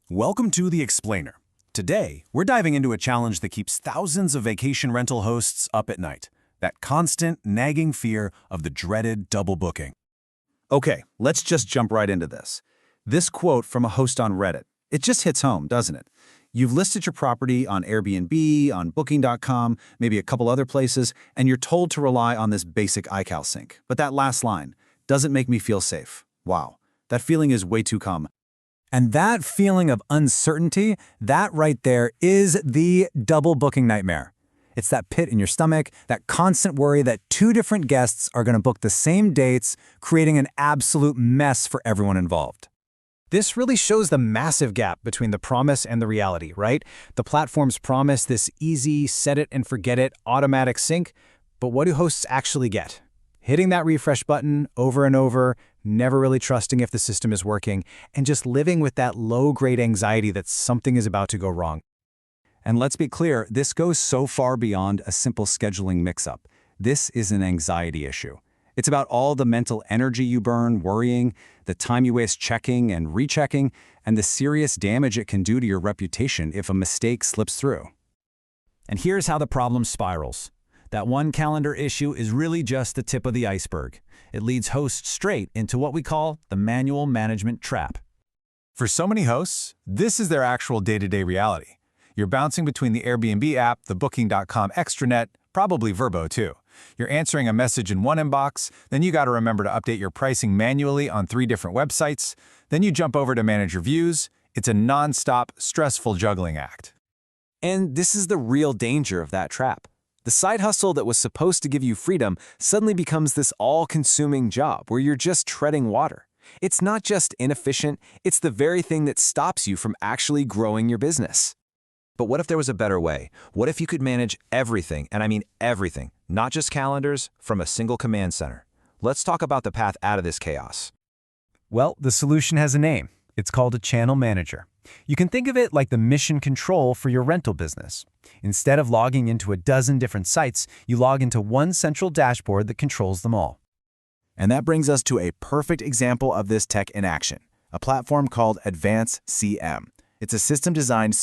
Welcome to The Explainer. Today, we're diving into a challenge that keeps thousands of vacation rental hosts up at night. That constant, nagging fear of the dreaded double booking. Okay, let's just jump right into this. This quote from a host on Reddit, it just hits home, doesn't it? You've listed your property on Airbnb, on Booking.com, maybe a couple other places, and you're told to rely on this basic iCal sync. But that last line, doesn't make me feel safe. Wow, that feeling is way too common. And that feeling of uncertainty, that right there is the double booking nightmare. It's that pit in your stomach, that constant worry that two different guests are going to book the same dates, creating an absolute mess for everyone involved. This really shows the massive gap between the promise and the reality, right? The platforms promise this easy, set it and forget it, automatic sync, but what do hosts actually get? Hitting that refresh button over and over, never really trusting if the system is working, and just living with that low-grade anxiety that something is about to go wrong. And let's be clear, this goes so far beyond a simple scheduling mix-up. This is an anxiety issue. It's about all the mental energy you burn worrying, the time you waste checking and rechecking, and the serious damage it can do to your reputation if a mistake slips through. And here's how the problem spirals. That one calendar issue is really just the tip of the iceberg. It leads hosts straight into what we call the manual management trap. For so many hosts, this is their actual day-to-day reality. You're bouncing between the Airbnb app, the Booking.com extranet, probably Vrbo too. You're answering a message in one inbox, then you got to remember to update your pricing manually on 3 different websites, then you jump over to manage reviews. It's a non-stop, stressful juggling act. And this is the real danger of that trap. The side hustle that was supposed to give you freedom suddenly becomes this all-consuming job where you're just treading water. It's not just inefficient, it's the very thing that stops you from actually growing your business. But what if there was a better way? What if you could manage everything, and I mean everything, not just calendars, from a single command center? Let's talk about the path out of this chaos. Well, the solution has a name. It's called a channel manager. You can think of it like the mission control for your rental business. Instead of logging into a dozen different sites, you log into one central dashboard that controls them all. And that brings us to a perfect example of this tech in action, a platform called AdvanceCM. It's a system designed